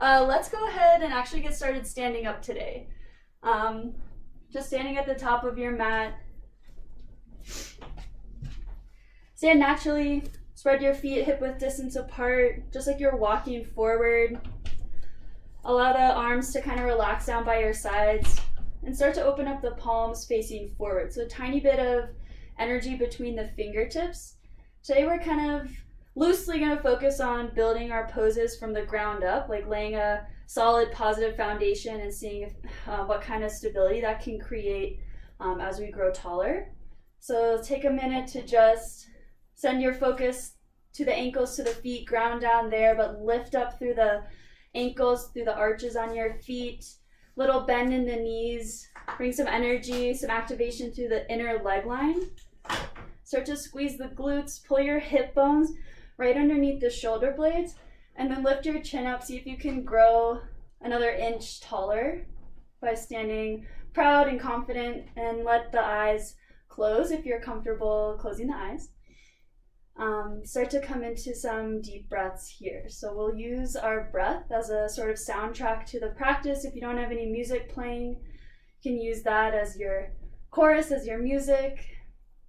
Let's go ahead and actually get started standing up today. Just standing at the top of your mat. Stand naturally, spread your feet hip-width distance apart, just like you're walking forward. Allow the arms to kind of relax down by your sides and start to open up the palms facing forward. So a tiny bit of energy between the fingertips. Today we're kind of loosely going to focus on building our poses from the ground up, like laying a solid positive foundation and seeing what kind of stability that can create as we grow taller. So take a minute to just send your focus to the ankles, to the feet, ground down there, but lift up through the ankles, through the arches on your feet, little bend in the knees, bring some energy, some activation through the inner leg line. Start to squeeze the glutes, pull your hip bones right underneath the shoulder blades, and then lift your chin up. See if you can grow another inch taller by standing proud and confident, and let the eyes close if you're comfortable closing the eyes. Start to come into some deep breaths here. So we'll use our breath as a sort of soundtrack to the practice. If you don't have any music playing, you can use that as your chorus, as your music.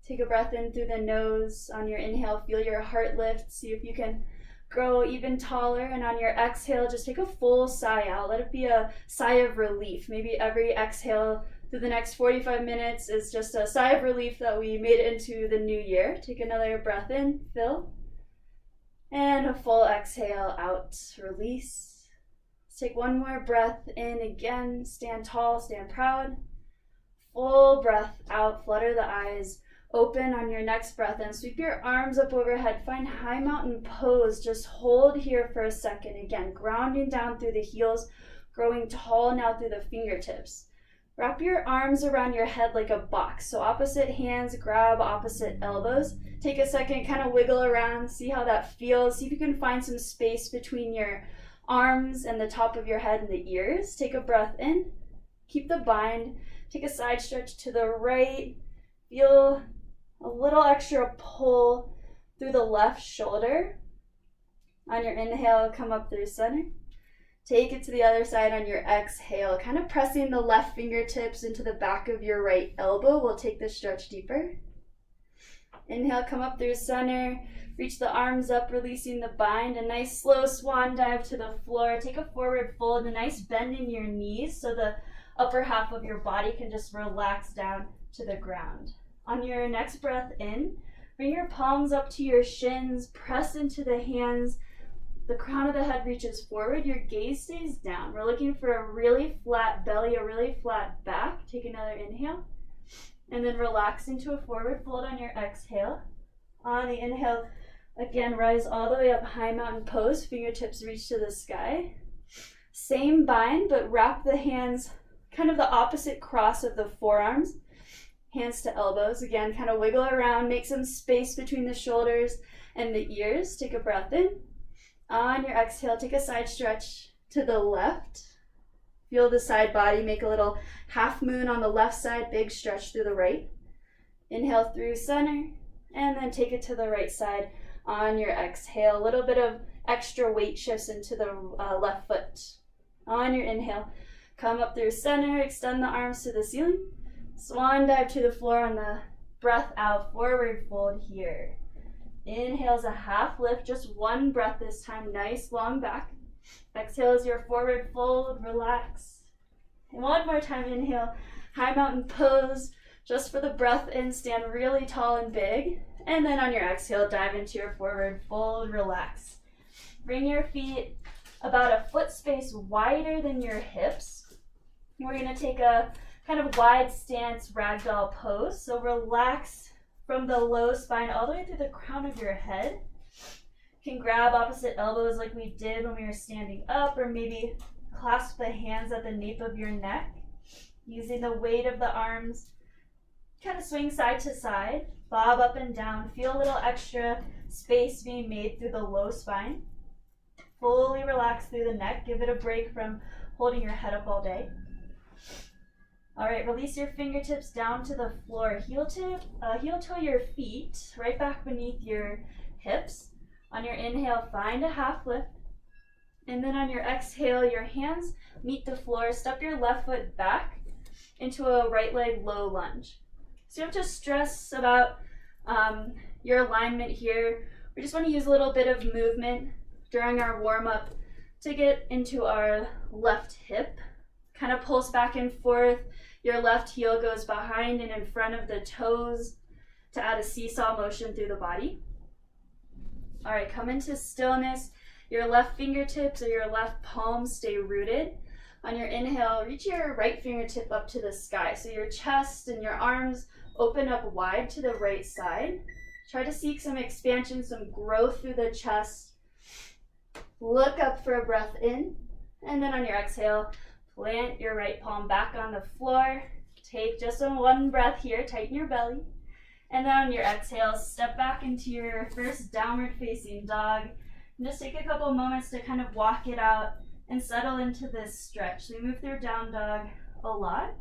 Take a breath in through the nose. On your inhale, feel your heart lift. See if you can grow even taller. And on your exhale, just take a full sigh out. Let it be a sigh of relief. Maybe every exhale through the next 45 minutes is just a sigh of relief that we made it into the new year. Take another breath in, fill. And a full exhale out, release. Let's take one more breath in again. Stand tall, stand proud. Full breath out, flutter the eyes. Open on your next breath in. Sweep your arms up overhead. Find high mountain pose. Just hold here for a second. Again, grounding down through the heels, growing tall now through the fingertips. Wrap your arms around your head like a box. So opposite hands grab opposite elbows. Take a second, kind of wiggle around, see how that feels. See if you can find some space between your arms and the top of your head and the ears. Take a breath in. Keep the bind. Take a side stretch to the right. Feel a little extra pull through the left shoulder. On your inhale, come up through center. Take it to the other side on your exhale, kind of pressing the left fingertips into the back of your right elbow. We'll take this stretch deeper. Inhale, come up through center. Reach the arms up, releasing the bind. A nice slow swan dive to the floor. Take a forward fold, a nice bend in your knees so the upper half of your body can just relax down to the ground. On your next breath in, bring your palms up to your shins, press into the hands. The crown of the head reaches forward, your gaze stays down. We're looking for a really flat belly, a really flat back. Take another inhale, and then relax into a forward fold on your exhale. On the inhale, again, rise all the way up, high mountain pose, fingertips reach to the sky. Same bind, but wrap the hands kind of the opposite cross of the forearms. Hands to elbows. Again, kind of wiggle around, make some space between the shoulders and the ears. Take a breath in. On your exhale, take a side stretch to the left. Feel the side body, make a little half moon on the left side, big stretch through the right. Inhale through center, and then take it to the right side on your exhale. A little bit of extra weight shifts into the left foot. On your inhale, come up through center, extend the arms to the ceiling. Swan dive to the floor on the breath out, forward fold here. Inhale's a half lift, just one breath this time, nice long back. Exhale is your forward fold, relax. And one more time, inhale, high mountain pose, just for the breath in, stand really tall and big. And then on your exhale, dive into your forward fold, relax. Bring your feet about a foot space wider than your hips. We're gonna take a kind of wide stance ragdoll pose. So relax from the low spine all the way through the crown of your head. You can grab opposite elbows like we did when we were standing up, or maybe clasp the hands at the nape of your neck. Using the weight of the arms, kind of swing side to side, bob up and down. Feel a little extra space being made through the low spine. Fully relax through the neck. Give it a break from holding your head up all day. All right, release your fingertips down to the floor. Heel toe your feet right back beneath your hips. On your inhale, find a half lift. And then on your exhale, your hands meet the floor. Step your left foot back into a right leg low lunge. So you don't have to stress about your alignment here. We just want to use a little bit of movement during our warm-up to get into our left hip. Kind of pulse back and forth. Your left heel goes behind and in front of the toes to add a seesaw motion through the body. All right, come into stillness. Your left fingertips or your left palms stay rooted. On your inhale, reach your right fingertip up to the sky. So your chest and your arms open up wide to the right side. Try to seek some expansion, some growth through the chest. Look up for a breath in. And then on your exhale, plant your right palm back on the floor. Take just one breath here, tighten your belly. And then on your exhale, step back into your first downward facing dog. And just take a couple moments to kind of walk it out and settle into this stretch. So we move through down dog a lot.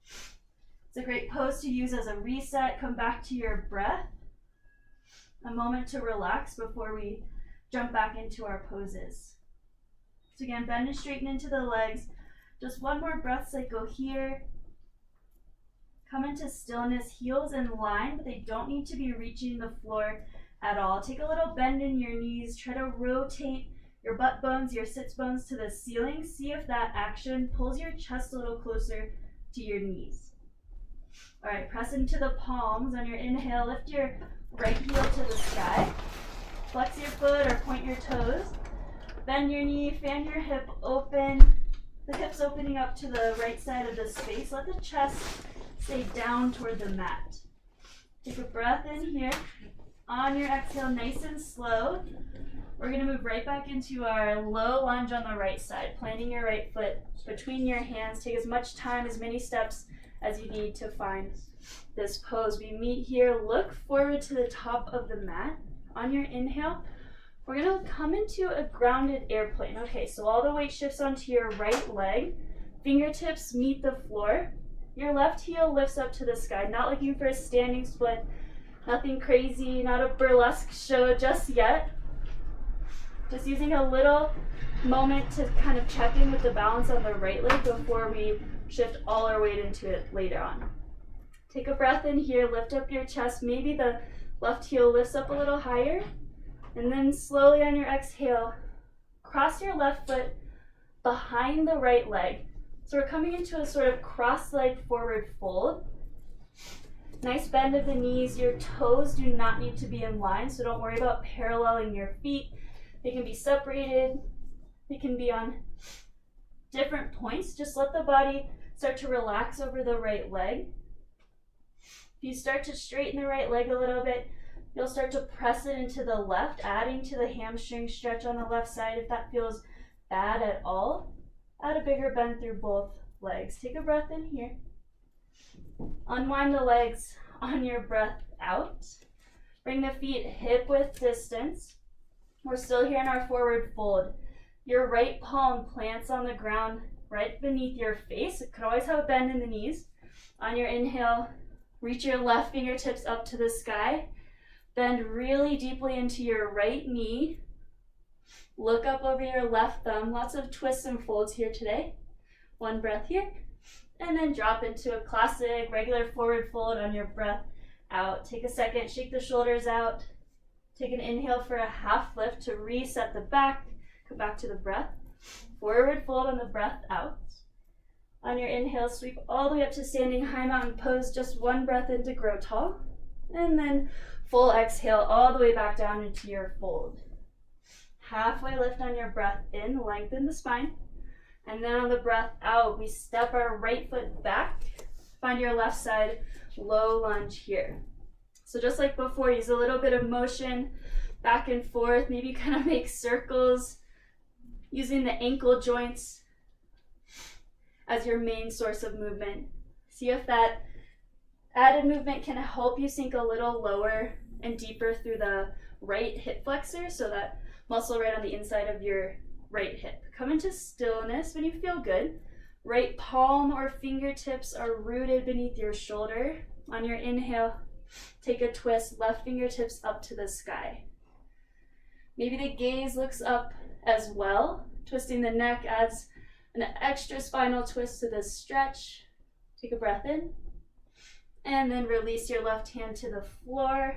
It's a great pose to use as a reset. Come back to your breath. A moment to relax before we jump back into our poses. So again, bend and straighten into the legs. Just one more breath cycle here. Come into stillness, heels in line, but they don't need to be reaching the floor at all. Take a little bend in your knees. Try to rotate your butt bones, your sits bones to the ceiling. See if that action pulls your chest a little closer to your knees. All right, press into the palms. On your inhale, lift your right heel to the sky. Flex your foot or point your toes. Bend your knee, fan your hip open. The hips opening up to the right side of the space. Let the chest stay down toward the mat. Take a breath in here. On your exhale, nice and slow, we're going to move right back into our low lunge on the right side, planting your right foot between your hands. Take as much time, as many steps as you need to find this pose. We meet here, look forward to the top of the mat. On your inhale, we're going to come into a grounded airplane. Okay, so all the weight shifts onto your right leg. Fingertips meet the floor. Your left heel lifts up to the sky. Not looking for a standing split. Nothing crazy, not a burlesque show just yet. Just using a little moment to kind of check in with the balance on the right leg before we shift all our weight into it later on. Take a breath in here, lift up your chest. Maybe the left heel lifts up a little higher. And then slowly on your exhale, cross your left foot behind the right leg. So we're coming into a sort of cross-leg forward fold. Nice bend of the knees. Your toes do not need to be in line, so don't worry about paralleling your feet. They can be separated. They can be on different points. Just let the body start to relax over the right leg. If you start to straighten the right leg a little bit, you'll start to press it into the left, adding to the hamstring stretch on the left side. If that feels bad at all, add a bigger bend through both legs. Take a breath in here. Unwind the legs on your breath out. Bring the feet hip width distance. We're still here in our forward fold. Your right palm plants on the ground right beneath your face. It could always have a bend in the knees. On your inhale, reach your left fingertips up to the sky. Bend really deeply into your right knee. Look up over your left thumb. Lots of twists and folds here today. One breath here. And then drop into a classic regular forward fold on your breath out. Take a second, shake the shoulders out. Take an inhale for a half lift to reset the back. Come back to the breath. Forward fold on the breath out. On your inhale, sweep all the way up to standing high mountain pose. Just one breath in to grow tall. And then full exhale all the way back down into your fold. Halfway lift on your breath in, lengthen the spine. And then on the breath out, we step our right foot back. Find your left side low lunge here. So just like before, use a little bit of motion back and forth. Maybe kind of make circles using the ankle joints as your main source of movement. See if that added movement can help you sink a little lower and deeper through the right hip flexor, so that muscle right on the inside of your right hip. Come into stillness when you feel good. Right palm or fingertips are rooted beneath your shoulder. On your inhale, take a twist, left fingertips up to the sky. Maybe the gaze looks up as well. Twisting the neck adds an extra spinal twist to this stretch. Take a breath in. And then release your left hand to the floor.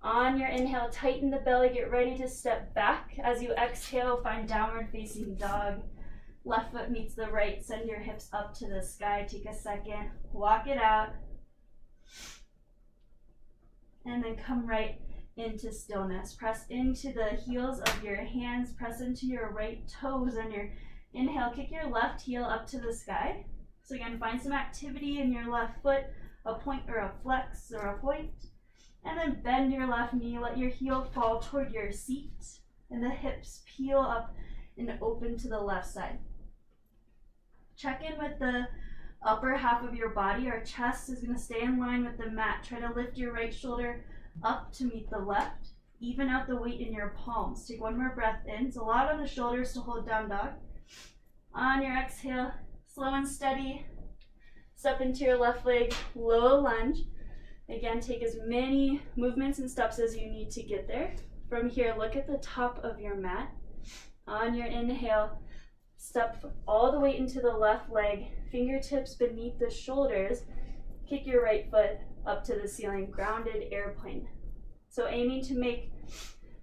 On your inhale, tighten the belly, get ready to step back. As you exhale, find downward facing dog. Left foot meets the right, send your hips up to the sky. Take a second, walk it out. And then come right into stillness. Press into the heels of your hands, press into your right toes on your inhale. Kick your left heel up to the sky. So again, find some activity in your left foot, a point or a flex or a point. And then bend your left knee, let your heel fall toward your seat, and the hips peel up and open to the left side. Check in with the upper half of your body. Our chest is going to stay in line with the mat. Try to lift your right shoulder up to meet the left. Even out the weight in your palms. Take one more breath in. So allow the shoulders to hold down dog. On your exhale, slow and steady, step into your left leg, low lunge. Again, take as many movements and steps as you need to get there. From here, look at the top of your mat. On your inhale, step all the way into the left leg, fingertips beneath the shoulders. Kick your right foot up to the ceiling, grounded airplane. So aiming to make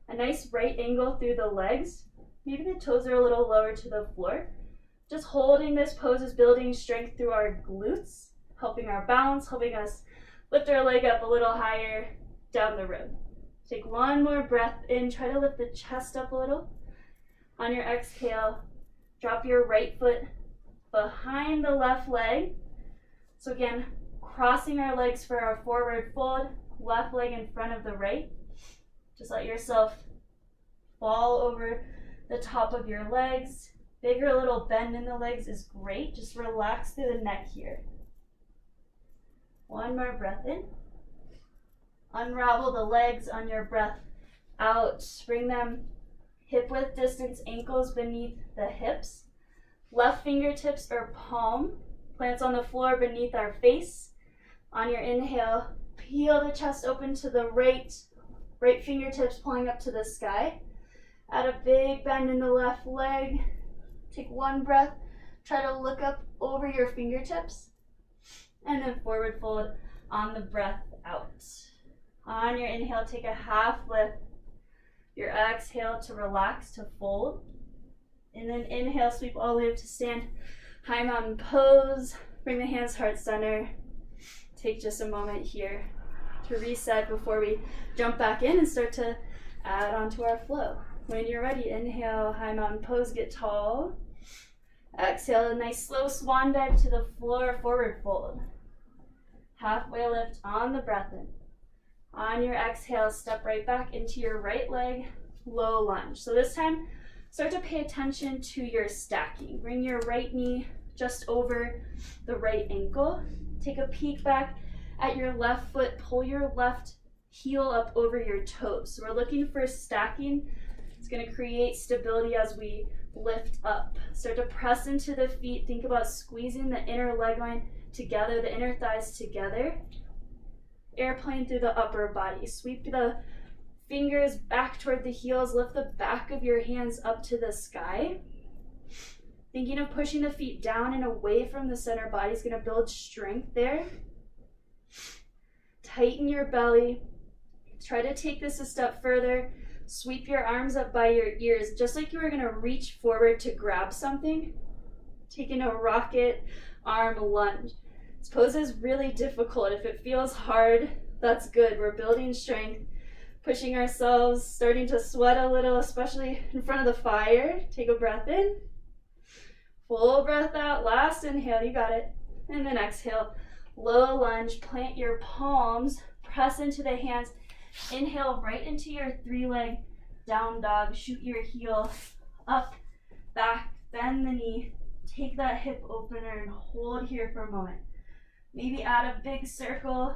a nice right angle through the legs. Maybe the toes are a little lower to the floor. Just holding this pose is building strength through our glutes, helping our balance, helping us lift our leg up a little higher down the road. Take one more breath in, try to lift the chest up a little. On your exhale, drop your right foot behind the left leg. So again, crossing our legs for our forward fold, left leg in front of the right. Just let yourself fall over the top of your legs. Bigger little bend in the legs is great. Just relax through the neck here. One more breath in. Unravel the legs on your breath out. Bring them hip width distance, ankles beneath the hips. Left fingertips or palm plants on the floor beneath our face. On your inhale, peel the chest open to the right. Right fingertips pulling up to the sky. Add a big bend in the left leg. Take one breath. Try to look up over your fingertips. And then forward fold on the breath out. On your inhale, take a half lift. Your exhale to relax, to fold. And then inhale, sweep all the way up to stand. High mountain pose. Bring the hands heart center. Take just a moment here to reset before we jump back in and start to add on to our flow. When you're ready, inhale, high mountain pose, get tall. Exhale, a nice slow swan dive to the floor, forward fold. Halfway lift on the breath in. On your exhale, step right back into your right leg, low lunge. So this time, start to pay attention to your stacking. Bring your right knee just over the right ankle. Take a peek back at your left foot. Pull your left heel up over your toes. So we're looking for stacking. It's going to create stability as we lift up. Start to press into the feet. Think about squeezing the inner leg line together, the inner thighs together. Airplane through the upper body. Sweep the fingers back toward the heels. Lift the back of your hands up to the sky. Thinking of pushing the feet down and away from the center body is going to build strength there. Tighten your belly. Try to take this a step further. Sweep your arms up by your ears, just like you were going to reach forward to grab something. Taking a rocket arm lunge. This pose is really difficult. If it feels hard, that's good. We're building strength, pushing ourselves, starting to sweat a little, especially in front of the fire. Take a breath in. Full breath out. Last inhale, you got it. And then exhale. Low lunge. Plant your palms. Press into the hands. Inhale right into your three-leg down dog. Shoot your heel up, back, bend the knee. Take that hip opener and hold here for a moment. Maybe add a big circle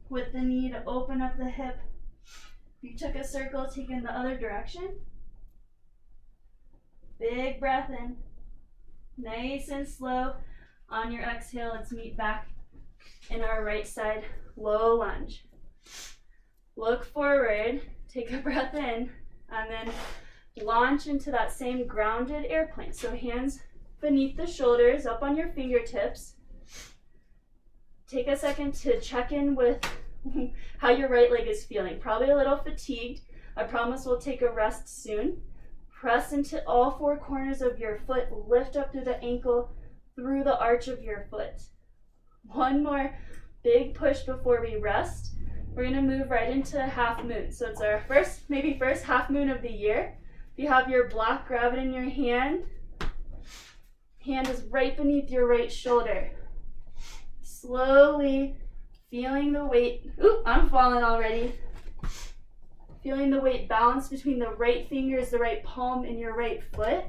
with the knee to open up the hip. If you took a circle, take it in the other direction. Big breath in. Nice and slow. On your exhale, let's meet back in our right side low lunge. Look forward, take a breath in, and then launch into that same grounded airplane. So hands beneath the shoulders, up on your fingertips. Take a second to check in with how your right leg is feeling. Probably a little fatigued. I promise we'll take a rest soon. Press into all four corners of your foot. Lift up through the ankle, through the arch of your foot. One more big push before we rest. We're gonna move right into half moon. So it's our first half moon of the year. If you have your black gravid in your hand is right beneath your right shoulder. Slowly feeling the weight. Ooh, I'm falling already. Feeling the weight balance between the right fingers, the right palm, and your right foot.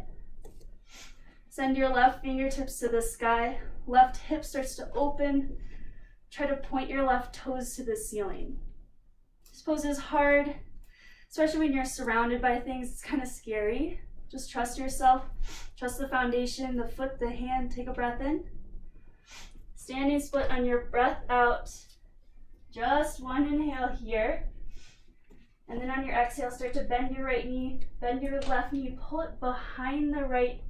Send your left fingertips to the sky. Left hip starts to open. Try to point your left toes to the ceiling. This pose is hard, especially when you're surrounded by things. It's kind of scary. Just trust yourself. Trust the foundation, the foot, the hand. Take a breath in. Standing split on your breath out. Just one inhale here. And then on your exhale, start to bend your right knee, bend your left knee, pull it behind the right.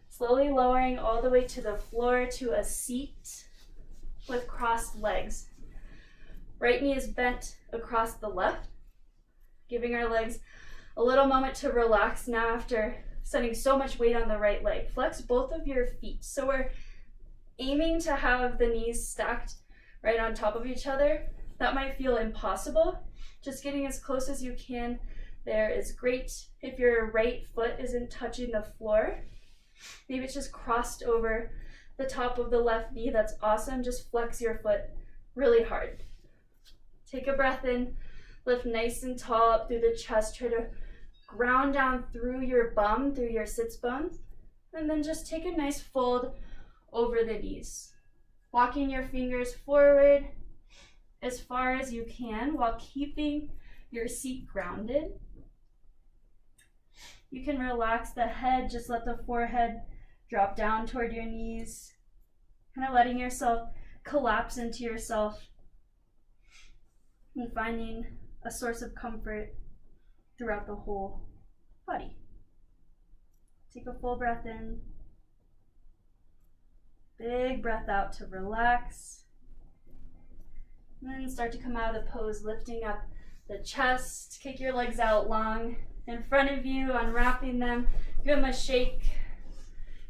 Slowly lowering all the way to the floor to a seat with crossed legs. Right knee is bent across the left, giving our legs a little moment to relax now after sending so much weight on the right leg. Flex both of your feet. So we're aiming to have the knees stacked right on top of each other. That might feel impossible. Just getting as close as you can there is great. If your right foot isn't touching the floor, maybe it's just crossed over the top of the left knee, that's awesome. Just flex your foot really hard. Take a breath in, lift nice and tall up through the chest. Try to ground down through your bum, through your sits bones, and then just take a nice fold over the knees. Walking your fingers forward as far as you can while keeping your seat grounded. You can relax the head, just let the forehead drop down toward your knees, kind of letting yourself collapse into yourself and finding a source of comfort throughout the whole body. Take a full breath in, big breath out to relax. And then start to come out of the pose, lifting up the chest. Kick your legs out long in front of you, unwrapping them. Give them a shake.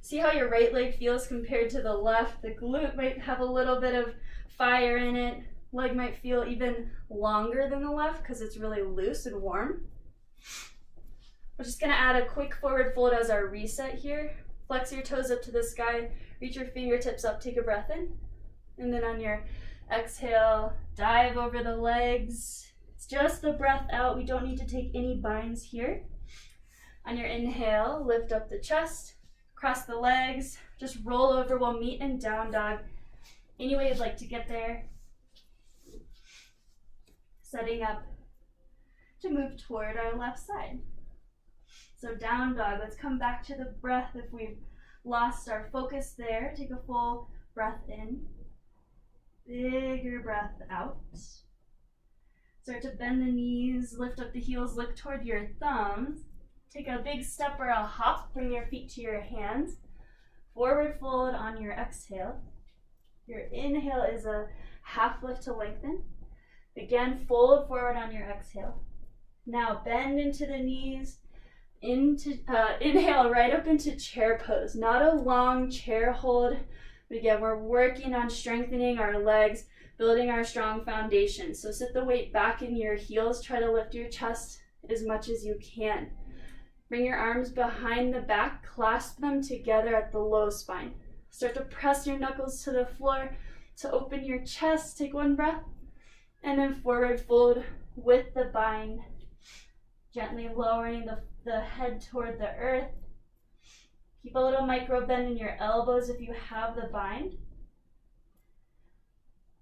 See how your right leg feels compared to the left. The glute might have a little bit of fire in it. Leg might feel even longer than the left because it's really loose and warm. We're just gonna add a quick forward fold as our reset here. Flex your toes up to the sky. Reach your fingertips up, take a breath in. And then on your exhale, dive over the legs. It's just a breath out. We don't need to take any binds here. On your inhale, lift up the chest, cross the legs, just roll over. We'll meet in down dog. Any way you'd like to get there. Setting up to move toward our left side. So down dog, let's come back to the breath. If we've lost our focus there, take a full breath in. Bigger breath out. Start to bend the knees, lift up the heels, look toward your thumbs. Take a big step or a hop, bring your feet to your hands. Forward fold on your exhale. Your inhale is a half lift to lengthen. Again, fold forward on your exhale. Now bend into the knees, inhale right up into chair pose. Not a long chair hold. But again, we're working on strengthening our legs, building our strong foundation. So sit the weight back in your heels. Try to lift your chest as much as you can. Bring your arms behind the back, clasp them together at the low spine. Start to press your knuckles to the floor to open your chest. Take one breath, and then forward fold with the bind. Gently lowering the head toward the earth. Keep a little micro bend in your elbows if you have the bind.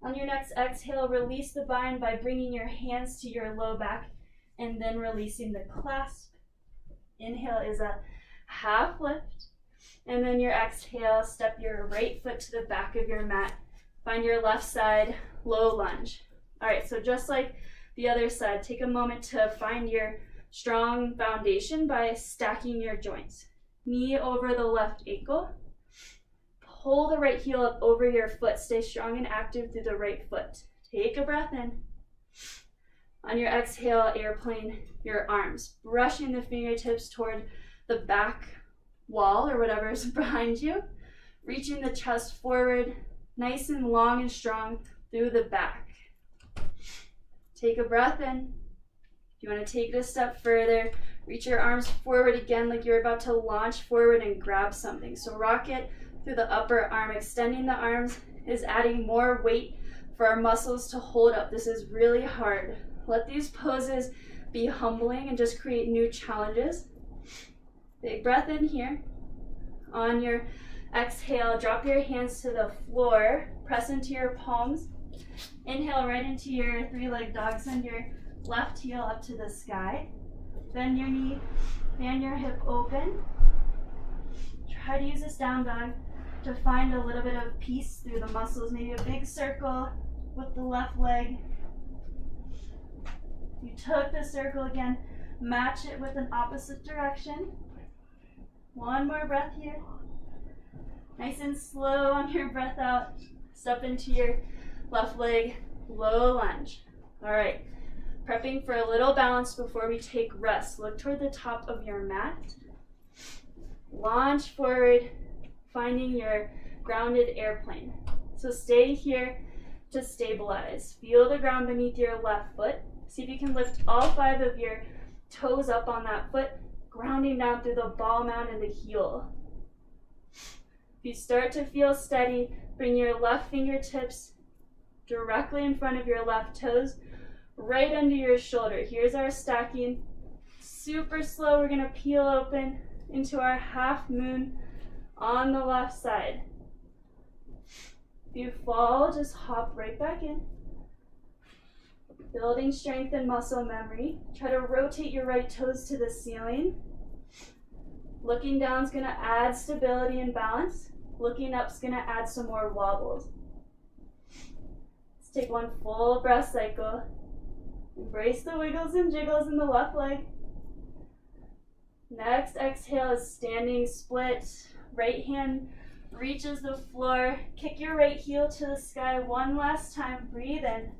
On your next exhale, release the bind by bringing your hands to your low back and then releasing the clasp. Inhale is a half lift. And then your exhale, step your right foot to the back of your mat. Find your left side, low lunge. All right, so just like the other side, take a moment to find your strong foundation by stacking your joints. Knee over the left ankle. Pull the right heel up over your foot. Stay strong and active through the right foot. Take a breath in. On your exhale, airplane your arms, brushing the fingertips toward the back wall or whatever is behind you. Reaching the chest forward, nice and long and strong through the back. Take a breath in. If you want to take it a step further, reach your arms forward again like you're about to launch forward and grab something. So rock it through the upper arm. Extending the arms is adding more weight for our muscles to hold up. This is really hard. Let these poses be humbling and just create new challenges. Big breath in here. On your exhale, drop your hands to the floor. Press into your palms. Inhale right into your three-legged dog. Send your left heel up to the sky. Bend your knee, fan your hip open. Try to use this down dog to find a little bit of peace through the muscles. Maybe a big circle with the left leg. You took the circle again, match it with an opposite direction. One more breath here. Nice and slow on your breath out. Step into your left leg, low lunge. All right, prepping for a little balance before we take rest. Look toward the top of your mat. Launch forward, finding your grounded airplane. So stay here to stabilize. Feel the ground beneath your left foot. See if you can lift all 5 of your toes up on that foot, grounding down through the ball mound and the heel. If you start to feel steady, bring your left fingertips directly in front of your left toes, right under your shoulder. Here's our stacking. Super slow, we're gonna peel open into our half moon on the left side. If you fall, just hop right back in. Building strength and muscle memory. Try to rotate your right toes to the ceiling. Looking down is going to add stability and balance. Looking up is going to add some more wobbles. Let's take one full breath cycle. Embrace the wiggles and jiggles in the left leg. Next exhale is standing split. Right hand reaches the floor. Kick your right heel to the sky one last time. Breathe in.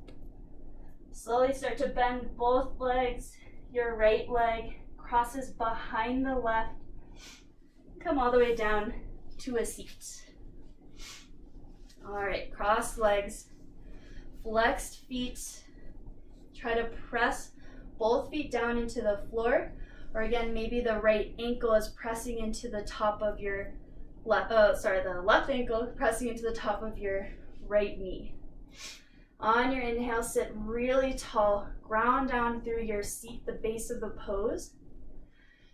Slowly start to bend both legs. Your right leg crosses behind the left. Come all the way down to a seat. All right, cross legs, flexed feet. Try to press both feet down into the floor. Or again, maybe the right ankle is pressing into the top of your the left ankle pressing into the top of your right knee. On your inhale, sit really tall, ground down through your seat, the base of the pose,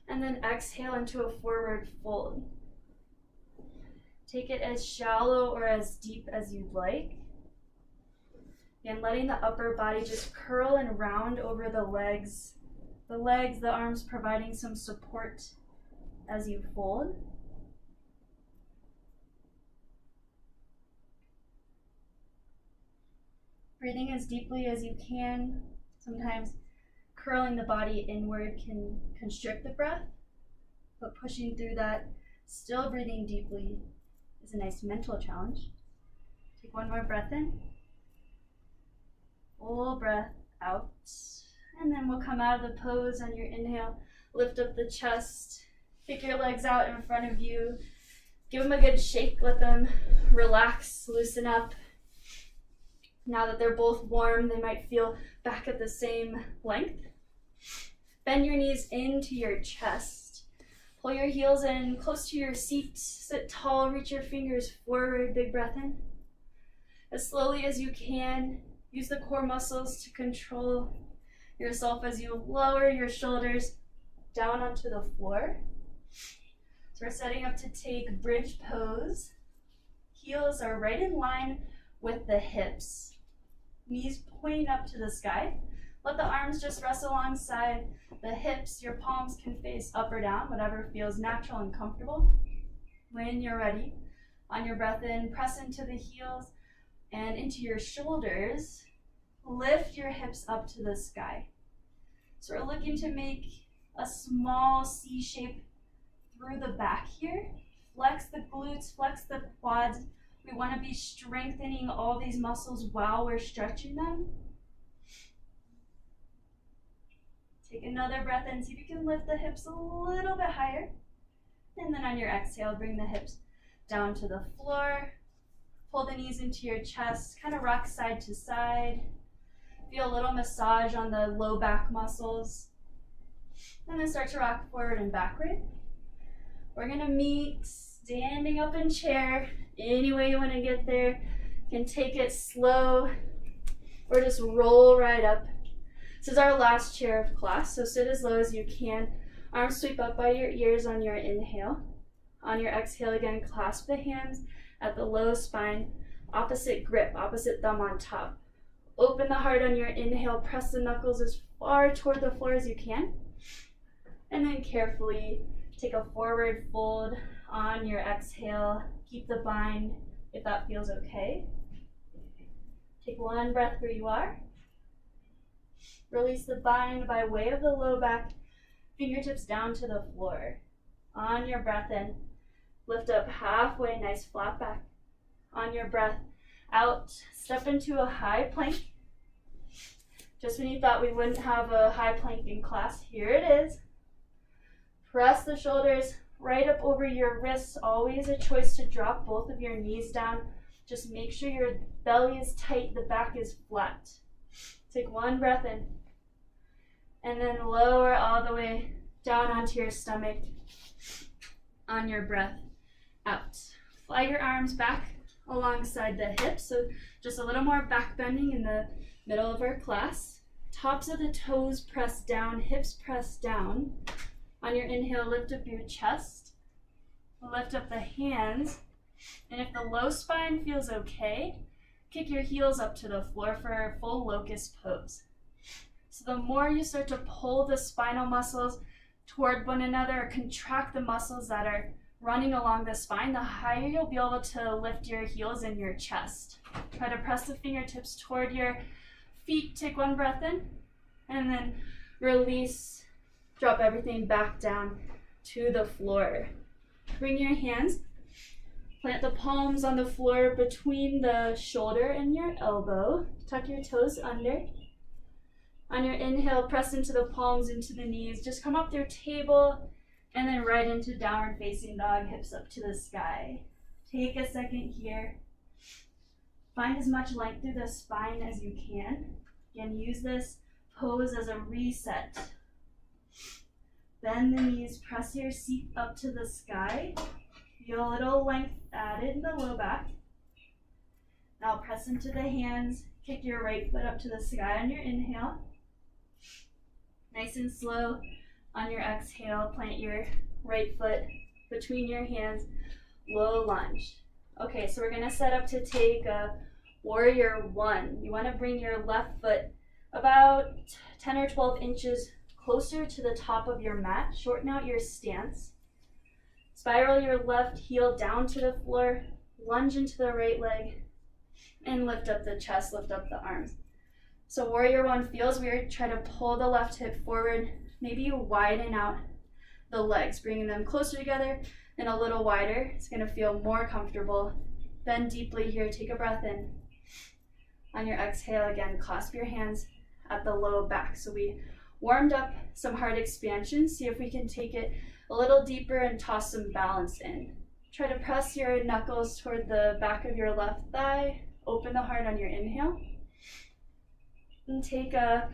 and then exhale into a forward fold. Take it as shallow or as deep as you'd like. And letting the upper body just curl and round over the legs, the arms providing some support as you fold. Breathing as deeply as you can. Sometimes curling the body inward can constrict the breath, but pushing through that, still breathing deeply, is a nice mental challenge. Take one more breath in. Full breath out. And then we'll come out of the pose on your inhale. Lift up the chest. Kick your legs out in front of you. Give them a good shake. Let them relax, loosen up. Now that they're both warm, they might feel back at the same length. Bend your knees into your chest. Pull your heels in close to your seat. Sit tall, reach your fingers forward. Big breath in. As slowly as you can, use the core muscles to control yourself as you lower your shoulders down onto the floor. So we're setting up to take bridge pose. Heels are right in line with the hips. Knees pointing up to the sky. Let the arms just rest alongside the hips. Your palms can face up or down, whatever feels natural and comfortable. When you're ready, on your breath in, press into the heels and into your shoulders. Lift your hips up to the sky. So we're looking to make a small C shape through the back here. Flex the glutes, flex the quads. We want to be strengthening all these muscles while we're stretching them. Take another breath in. See if you can lift the hips a little bit higher. And then on your exhale, bring the hips down to the floor. Pull the knees into your chest. Kind of rock side to side. Feel a little massage on the low back muscles. And then start to rock forward and backward. We're going to meet standing up in chair. Any way you want to get there. You can take it slow or just roll right up. This is our last chair of class, so sit as low as you can. Arms sweep up by your ears on your inhale. On your exhale, again, clasp the hands at the low spine. Opposite grip, opposite thumb on top. Open the heart on your inhale. Press the knuckles as far toward the floor as you can. And then carefully take a forward fold on your exhale. Keep the bind if that feels okay. Take one breath where you are. Release the bind by way of the low back, fingertips down to the floor. On your breath in, lift up halfway, nice flat back. On your breath out, step into a high plank. Just when you thought we wouldn't have a high plank in class, here it is. Press the shoulders right up over your wrists. Always a choice to drop both of your knees down. Just make sure your belly is tight, the back is flat. Take one breath in. And then lower all the way down onto your stomach. On your breath out. Fly your arms back alongside the hips. So just a little more back bending in the middle of our class. Tops of the toes press down, hips press down. On your inhale, lift up your chest. Lift up the hands. And if the low spine feels okay, kick your heels up to the floor for a full locust pose. So the more you start to pull the spinal muscles toward one another, or contract the muscles that are running along the spine, the higher you'll be able to lift your heels and your chest. Try to press the fingertips toward your feet. Take one breath in, and then release. Drop everything back down to the floor. Bring your hands. Plant the palms on the floor between the shoulder and your elbow. Tuck your toes under. On your inhale, press into the palms, into the knees. Just come up through table and then right into downward facing dog, hips up to the sky. Take a second here. Find as much length through the spine as you can. Again, use this pose as a reset. Bend the knees, press your seat up to the sky. Feel a little length added in the low back. Now press into the hands. Kick your right foot up to the sky on your inhale. Nice and slow on your exhale. Plant your right foot between your hands. Low lunge. Okay, so we're going to set up to take a warrior one. You want to bring your left foot about 10 or 12 inches closer to the top of your mat. Shorten out your stance. Spiral your left heel down to the floor, lunge into the right leg, and lift up the chest, lift up the arms. So warrior one feels weird. Try to pull the left hip forward. Maybe you widen out the legs, bringing them closer together and a little wider. It's going to feel more comfortable. Bend deeply here. Take a breath in. On your exhale, again, clasp your hands at the low back. So we warmed up some heart expansion. See if we can take it a little deeper and toss some balance in. Try to press your knuckles toward the back of your left thigh. Open the heart on your inhale. And take a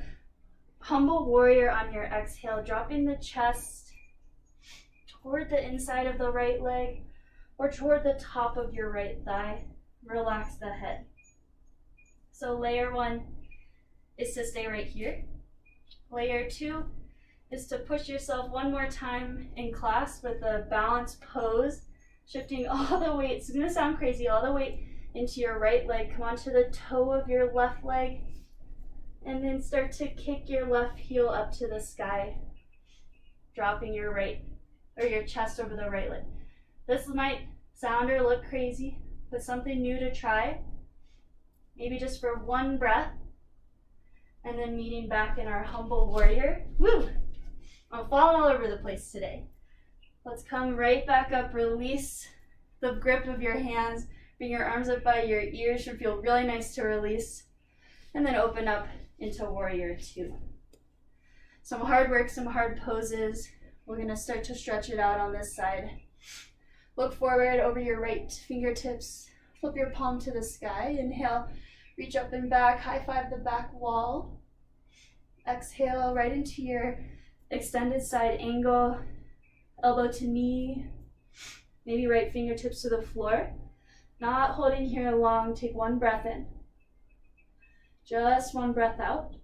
humble warrior on your exhale, dropping the chest toward the inside of the right leg or toward the top of your right thigh. Relax the head. So layer one is to stay right here. Layer two is to push yourself one more time in class with a balanced pose, shifting all the weight. It's going to sound crazy, all the weight into your right leg. Come onto the toe of your left leg, and then start to kick your left heel up to the sky, dropping your right or your chest over the right leg. This might sound or look crazy, but something new to try. Maybe just for one breath, and then meeting back in our humble warrior. Woo! I'm falling all over the place today. Let's come right back up, release the grip of your hands, bring your arms up by your ears, should feel really nice to release, and then open up into warrior two. Some hard work, some hard poses. We're gonna start to stretch it out on this side. Look forward over your right fingertips, flip your palm to the sky, inhale, reach up and back, high five the back wall. Exhale right into your extended side angle, elbow to knee, maybe right fingertips to the floor. Not holding here long, take one breath in. Just one breath out.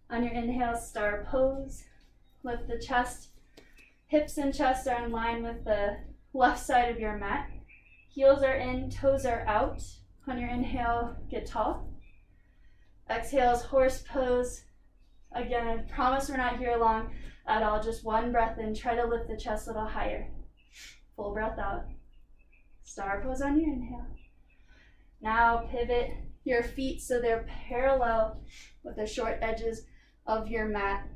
On your inhale, star pose. Lift the chest. Hips and chest are in line with the left side of your mat. Heels are in, toes are out. On your inhale, get tall. Exhale is horse pose. Again, I promise we're not here long at all. Just one breath in. Try to lift the chest a little higher. Full breath out. Star pose on your inhale. Now pivot your feet so they're parallel with the short edges of your mat.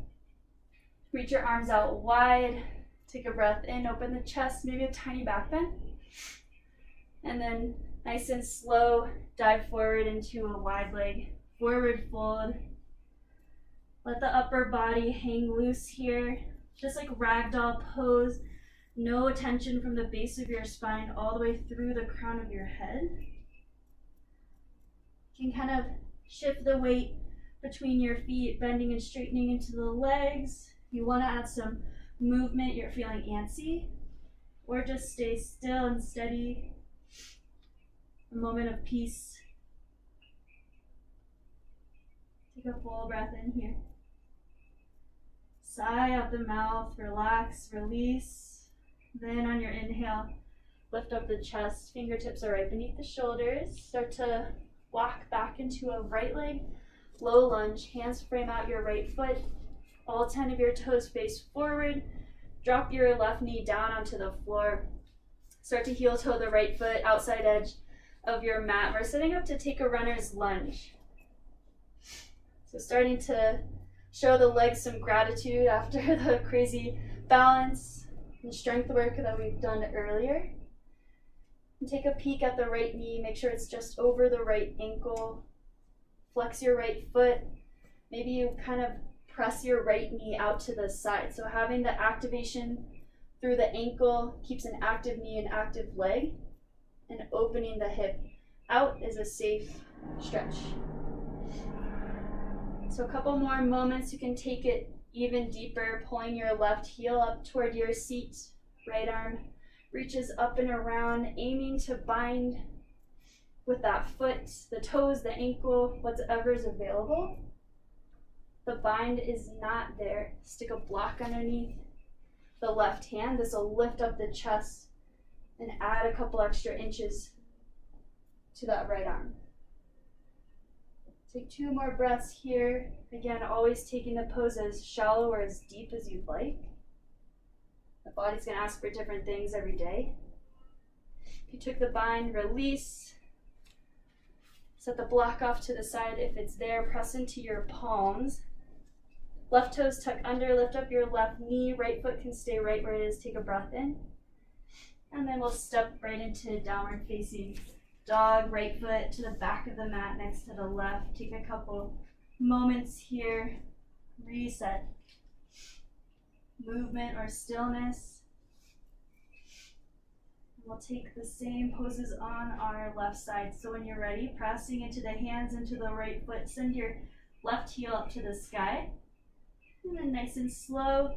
Reach your arms out wide. Take a breath in, open the chest, maybe a tiny back bend. And then nice and slow, dive forward into a wide leg, forward fold. Let the upper body hang loose here, just like ragdoll pose. No tension from the base of your spine all the way through the crown of your head. You can kind of shift the weight between your feet, bending and straightening into the legs. You want to add some movement, you're feeling antsy, or just stay still and steady. A moment of peace. Take a full breath in here. Sigh out the mouth, relax, release. Then on your inhale, lift up the chest, fingertips are right beneath the shoulders. Start to walk back into a right leg, low lunge, hands frame out your right foot. All 10 of your toes face forward. Drop your left knee down onto the floor. Start to heel toe the right foot, outside edge of your mat. We're sitting up to take a runner's lunge. So starting to show the legs some gratitude after the crazy balance and strength work that we've done earlier. And take a peek at the right knee. Make sure it's just over the right ankle. Flex your right foot. Maybe you kind of press your right knee out to the side. So having the activation through the ankle keeps an active knee and active leg, and opening the hip out is a safe stretch. So a couple more moments, you can take it even deeper, pulling your left heel up toward your seat. Right arm reaches up and around, aiming to bind with that foot, the toes, the ankle, whatever's available. The bind is not there. Stick a block underneath the left hand. This will lift up the chest and add a couple extra inches to that right arm. Take 2 more breaths here. Again, always taking the pose as shallow or as deep as you'd like. The body's gonna ask for different things every day. If you took the bind, release. Set the block off to the side. If it's there, press into your palms. Left toes tuck under, lift up your left knee. Right foot can stay right where it is. Take a breath in. And then we'll step right into downward facing dog. Right foot to the back of the mat next to the left. Take a couple moments here. Reset. Movement or stillness. We'll take the same poses on our left side. So when you're ready, pressing into the hands, into the right foot, send your left heel up to the sky. And then nice and slow,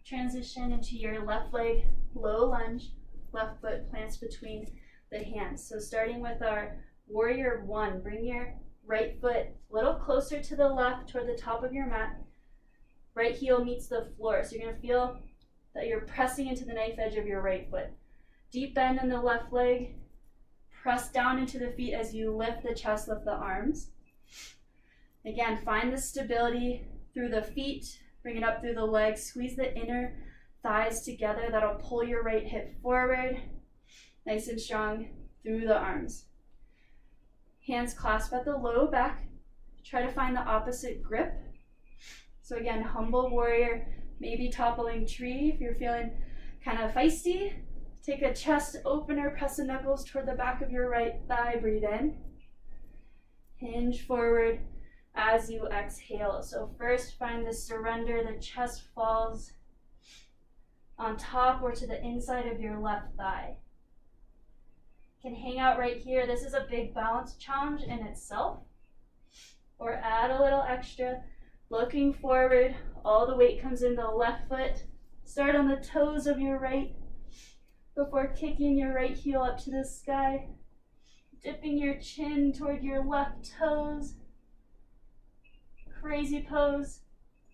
transition into your left leg, low lunge, left foot plants between the hands. So starting with our warrior one, bring your right foot a little closer to the left toward the top of your mat. Right heel meets the floor. So you're gonna feel that you're pressing into the knife edge of your right foot. Deep bend in the left leg. Press down into the feet as you lift the chest, lift the arms. Again, find the stability through the feet, bring it up through the legs, squeeze the inner thighs together. That'll pull your right hip forward, nice and strong through the arms. Hands clasp at the low back. Try to find the opposite grip. So again, humble warrior, maybe toppling tree if you're feeling kind of feisty. Take a chest opener, press the knuckles toward the back of your right thigh, breathe in. Hinge forward as you exhale. So first find the surrender, the chest falls on top or to the inside of your left thigh. Can hang out right here. This is a big balance challenge in itself. Or add a little extra. Looking forward, all the weight comes in the left foot. Start on the toes of your right before kicking your right heel up to the sky. Dipping your chin toward your left toes. Crazy pose.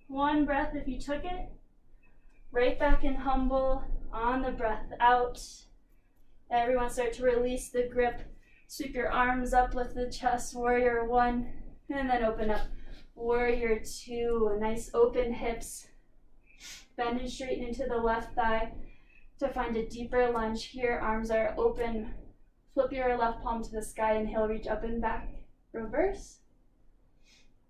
One breath if you took it. Right back in humble. On the breath out. Everyone start to release the grip. Sweep your arms up, lift the chest, warrior one. And then open up, warrior two. Nice open hips. Bend and straighten into the left thigh to find a deeper lunge here. Arms are open. Flip your left palm to the sky. Inhale, reach up and back. Reverse.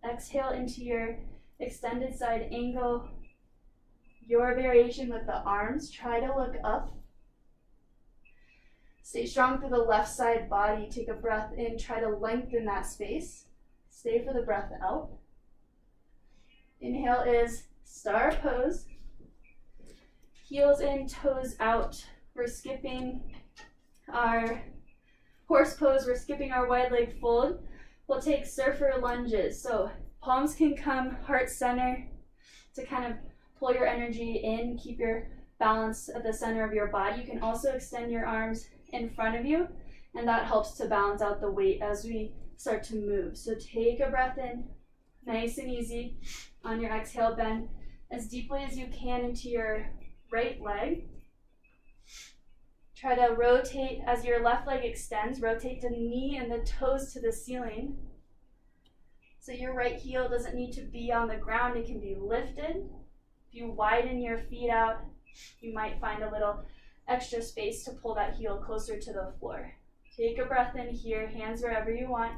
Exhale into your extended side angle. Your variation with the arms. Try to look up. Stay strong through the left side body. Take a breath in. Try to lengthen that space. Stay for the breath out. Inhale is star pose. Heels in, toes out. We're skipping our horse pose. We're skipping our wide leg fold. We'll take surfer lunges. So palms can come heart center to kind of pull your energy in, keep your balance at the center of your body. You can also extend your arms in front of you, and that helps to balance out the weight as we start to move. So take a breath in, nice and easy. On your exhale, bend as deeply as you can into your right leg. Try to rotate as your left leg extends. Rotate the knee and the toes to the ceiling. So your right heel doesn't need to be on the ground, it can be lifted. If you widen your feet out, you might find a little extra space to pull that heel closer to the floor. Take a breath in here, hands wherever you want.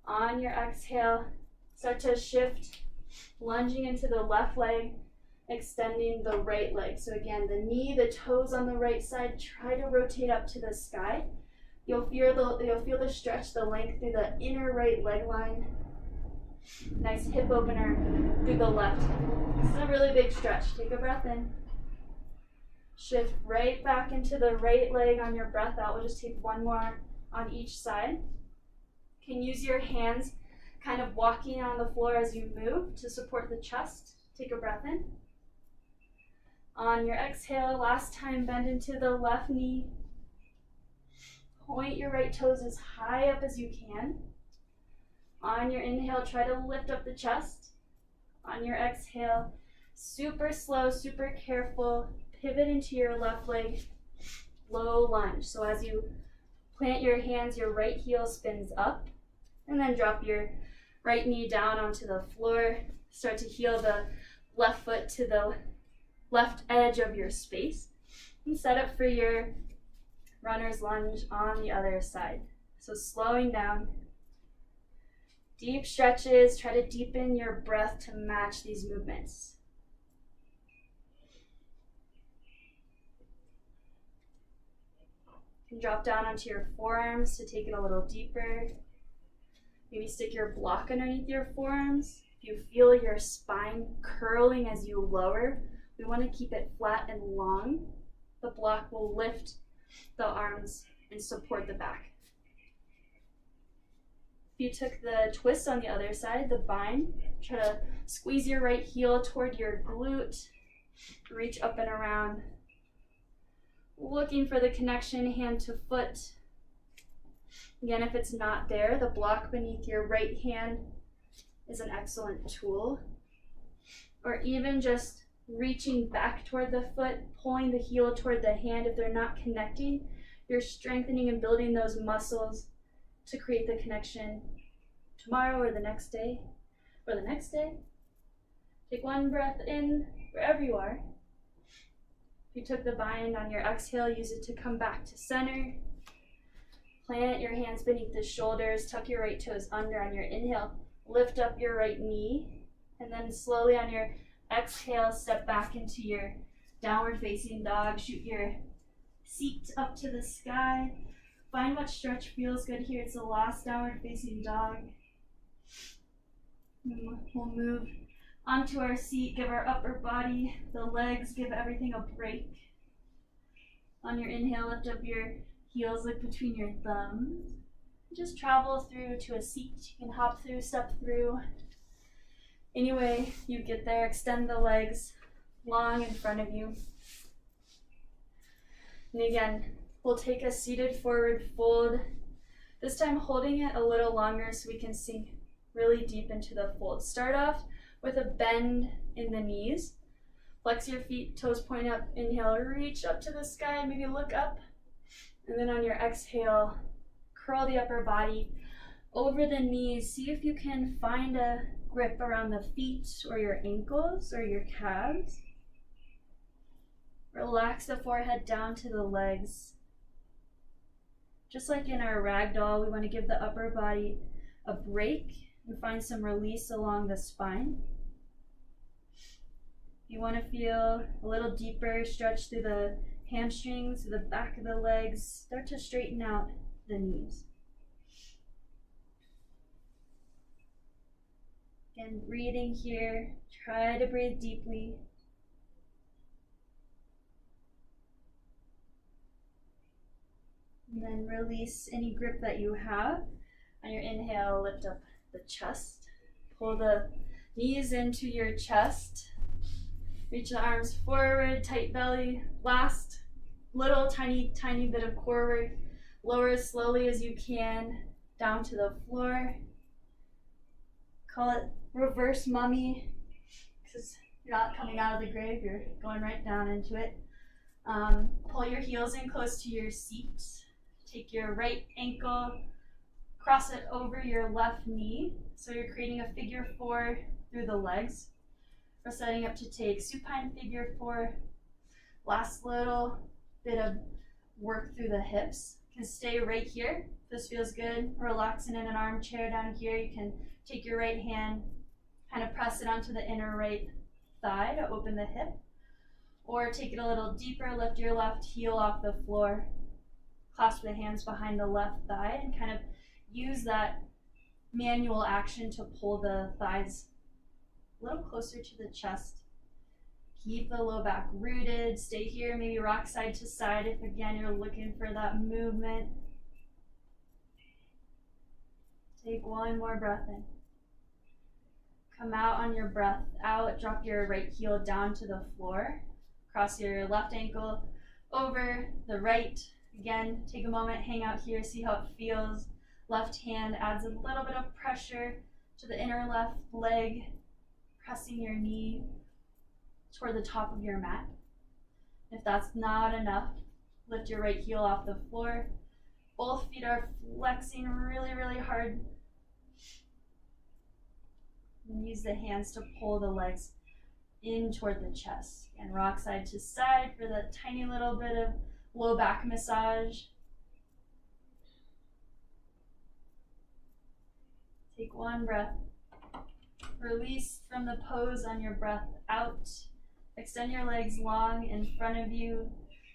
On your exhale, start to shift, lunging into the left leg, extending the right leg. So again, the knee, the toes on the right side, try to rotate up to the sky. You'll feel the stretch, the length through the inner right leg line. Nice hip opener through the left. This is a really big stretch. Take a breath in. Shift right back into the right leg on your breath out. We'll just take one more on each side. You can use your hands kind of walking on the floor as you move to support the chest. Take a breath in. On your exhale, last time, bend into the left knee. Point your right toes as high up as you can. On your inhale, try to lift up the chest. On your exhale, super slow, super careful, pivot into your left leg, low lunge. So as you plant your hands, your right heel spins up, and then drop your right knee down onto the floor. Start to heel the left foot to the left edge of your space, and set up for your runner's lunge on the other side. So slowing down, deep stretches, try to deepen your breath to match these movements. You can drop down onto your forearms to take it a little deeper. Maybe stick your block underneath your forearms. If you feel your spine curling as you lower, we want to keep it flat and long. The block will lift the arms and support the back. If you took the twist on the other side, the bind, try to squeeze your right heel toward your glute, reach up and around, looking for the connection hand to foot. Again, if it's not there, the block beneath your right hand is an excellent tool. Or even just reaching back toward the foot, pulling the heel toward the hand. If they're not connecting, you're strengthening and building those muscles to create the connection tomorrow or the next day or the next day. Take one breath in wherever you are. If you took the bind on your exhale, use it to come back to center. Plant your hands beneath the shoulders, tuck your right toes under on your inhale. Lift up your right knee, and then slowly on your exhale, step back into your downward facing dog. Shoot your seat up to the sky. Find what stretch feels good here. It's the last downward facing dog. We'll move onto our seat, give our upper body, the legs, give everything a break. On your inhale, lift up your heels, look between your thumbs. Just travel through to a seat. You can hop through, step through. Anyway you get there, extend the legs long in front of you. And again, we'll take a seated forward fold, this time holding it a little longer so we can sink really deep into the fold. Start off with a bend in the knees. Flex your feet, toes point up. Inhale, reach up to the sky, maybe look up. And then on your exhale, curl the upper body over the knees. See if you can find a grip around the feet or your ankles or your calves. Relax the forehead down to the legs. Just like in our ragdoll, we want to give the upper body a break and find some release along the spine. If you want to feel a little deeper, stretch through the hamstrings, the back of the legs, start to straighten out the knees. Again, breathing here, try to breathe deeply. And then release any grip that you have. On your inhale, lift up the chest. Pull the knees into your chest. Reach the arms forward, tight belly. Last little tiny bit of core work. Lower as slowly as you can down to the floor. Call it reverse mummy, because you're not coming out of the grave, you're going right down into it. Pull your heels in close to your seat. Take your right ankle, cross it over your left knee. So you're creating a figure 4 through the legs. We're setting up to take supine figure 4. Last little bit of work through the hips. You can stay right here. This feels good. Relaxing in an armchair down here. You can take your right hand, kind of press it onto the inner right thigh to open the hip. Or take it a little deeper, lift your left heel off the floor. Clasp the hands behind the left thigh and kind of use that manual action to pull the thighs a little closer to the chest. Keep the low back rooted. Stay here, maybe rock side to side if again you're looking for that movement. Take one more breath in. Come out on your breath out. Drop your right heel down to the floor. Cross your left ankle over the right. Again, take a moment, hang out here, see how it feels. Left hand adds a little bit of pressure to the inner left leg, pressing your knee toward the top of your mat. If that's not enough, lift your right heel off the floor. Both feet are flexing really, really hard. And use the hands to pull the legs in toward the chest. And rock side to side for that tiny little bit of low back massage. Take one breath. Release from the pose on your breath out. Extend your legs long in front of you.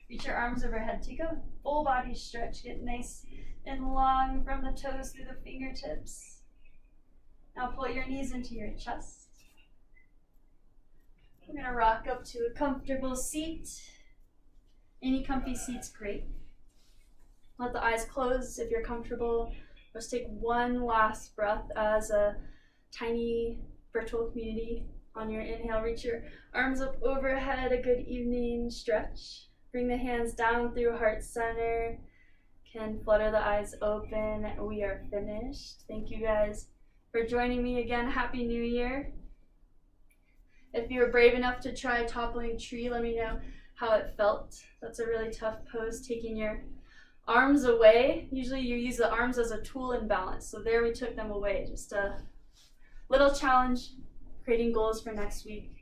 Reach your arms overhead. Take a full body stretch. Get nice and long from the toes through the fingertips. Now pull your knees into your chest. We're going to rock up to a comfortable seat. Any comfy seat's great. Let the eyes close if you're comfortable. Let's take one last breath as a tiny virtual community. On your inhale, reach your arms up overhead, a good evening stretch. Bring the hands down through heart center. Can flutter the eyes open. We are finished. Thank you guys for joining me again. Happy New Year. If you were brave enough to try toppling tree, let me know how it felt. That's a really tough pose, taking your arms away. Usually you use the arms as a tool in balance. So there we took them away. Just a little challenge, creating goals for next week.